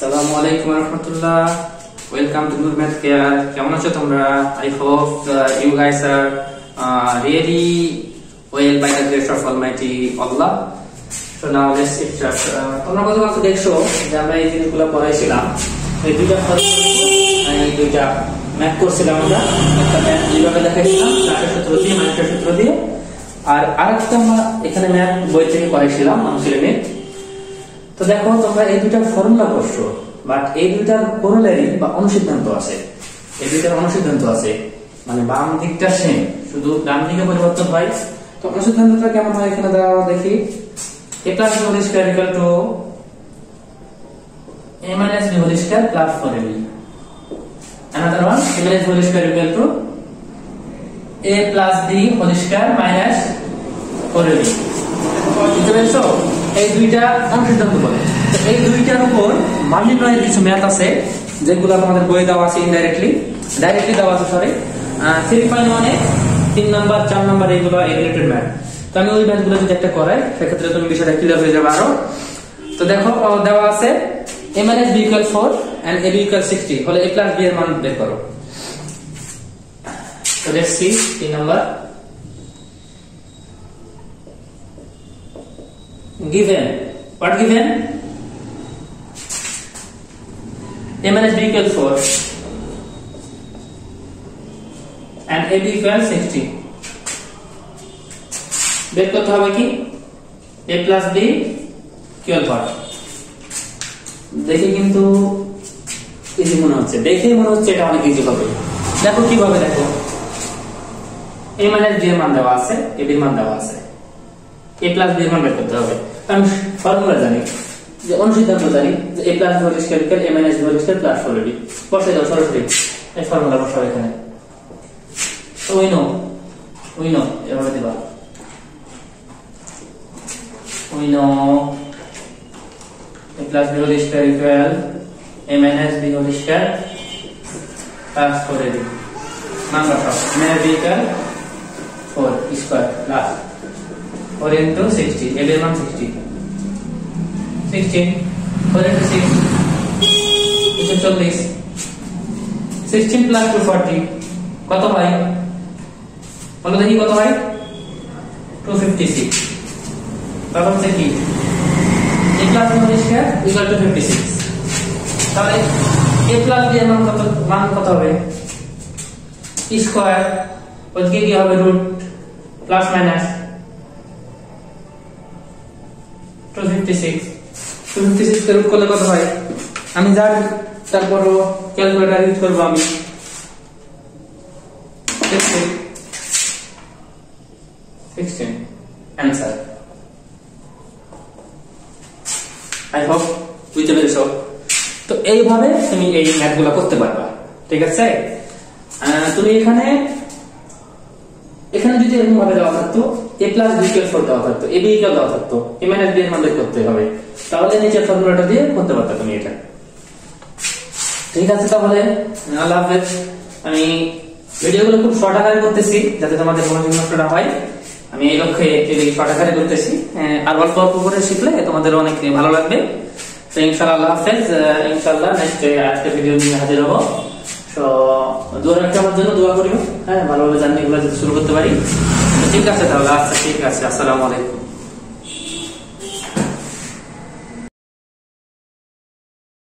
আসসালামু আলাইকুম রাহমাতুল্লাহ। Welcome to Noor math care. কেমন আছো তোমরা? I hope you guys are really well by the grace of Almighty Allah. So now let's start. তোমরা গতকাল তো দেখছো যে আমরা এই জিনিসগুলো পড়াইছিলাম, এই দুইটা এই দুইটা ম্যাথ করছিলাম আমরা। একটা ম্যাথ যেভাবে দেখাইছিলাম প্লাসের সূত্র দিয়ে মাইনাসের সূত্র দিয়ে, আর আরেকটা আমরা এখানে ম্যাথ বই থেকে পড়াইছিলাম অনুশীলনী। তো দেখো তোমরা এই দুইটার ফর্মুলা করছো, বাট এই দুইটার কোরোলারি বা অনুসিদ্ধান্ত আছে। এই দুইটার অনুসিদ্ধান্ত আছে, মানে বাম দিকটা সেম, শুধু ডান দিকে পরিবর্তন হয়। তো অনুসিদ্ধান্তটা কেমন হয় এখানে দাও দেখি। a plus b whole square equal to a minus b whole square plus 4ab. Another one, a minus b whole square equal to a plus b whole square minus 4ab. বুঝতে পেরেছো? এই দুইটা অনুসিদ্ধান্ত বলে। তো এই দুইটার উপর মান নির্ণয়ের কিছু ম্যাথ আছে যেগুলো আমাদের বইয়ে দেওয়া আছে, ইনডাইরেক্টলি দেওয়া আছে। সরি 3.1 এ 3 নাম্বার 4 নাম্বার এগুলো রিলেটেড ম্যাথ। তো আমি ওই ম্যাথগুলো যদি একটা করাই সেক্ষেত্রে তুমি বিষয়টা ক্লিয়ার হয়ে যাবে আরো। তো দেখো দেওয়া আছে a minus b equal 4 and ab equal 60 হলে a plus b এর মান বের করো। তো let's see 3 number. Given what given? A minus b equal 4 and ab equal 60. বের করতে হবে কি a plus b equal what? দেখে কিন্তু ইজি মনে হচ্ছে, দেখেই মনে হচ্ছে এটা অনেক ইজি হবে। দেখো কিভাবে, দেখো a minus b এর মান দেওয়া আছে, ab এর মান দেওয়া আছে, a plus b এর মান বের করতে হবে। আমি ফর্মুলা জানি, যে অনুসিদ্ধান্ত জানি যে a plus b whole square equal a minus b whole square plus 4ab। বসাই দাও সরাসরি, এই ফর্মুলা বসাও এখানে। তো উই নো এভাবে দিবা। we know a plus b whole square equal a minus b whole square plus 4ab। মান বসাও, minus b equal 4 square plus 4 into 60, ab এর মান 60, 16 4 into 6 240, 16 plus 240 কত হয় বলো দেখি, কত হয়? 256। তাহলে হচ্ছে কি a plus b whole square equal to 56। তাহলে a plus b এর মান কত হবে? স্কয়ার ওদিকে কি হবে? রুট প্লাস মাইনাস 256 কে রুট করলে কত হয়? আমি জানি, তারপরও ক্যালকুলেটর ইউজ করব আমি। 16 অ্যানসার। আই হোপ বুঝতে পেরেছো। তো এইভাবে তুমি এই ম্যাথগুলো করতে পারবা, ঠিক আছে? তুমি এখানে যদি এরকম ভাবে দেওয়া থাকতো a plus b equal 4 দেওয়া থাকতো, ab equal দেওয়া থাকতো, a minus b এর মান বের করতে হবে, তাহলে নিচের ফর্মুলাটা দিয়ে করতে পারতা তুমি এটা। ঠিক আছে, তাহলে আল্লাহ হাফেজ। আমি ভিডিওগুলো খুব শর্ট আকারে করতেছি যাতে তোমাদের কোনো নষ্ট না হয়। আমি এই লক্ষ্যে এই শর্ট আকারে করতেছি, আর অল্প অল্প করে শিখলে তোমাদের অনেক ভালো লাগবে। তো ইনশাআল্লাহ আল্লাহ হাফেজ। ইনশাআল্লাহ নেক্সট আজকে ভিডিও নিয়ে হাজির হবো। তো দোয়া রাখতে আমার জন্য দোয়া করিও, হ্যাঁ, ভালোভাবে জার্নিগুলো যাতে শুরু করতে পারি। ঠিক আছে তাহলে, আচ্ছা ঠিক আছে, আসসালামু আলাইকুম।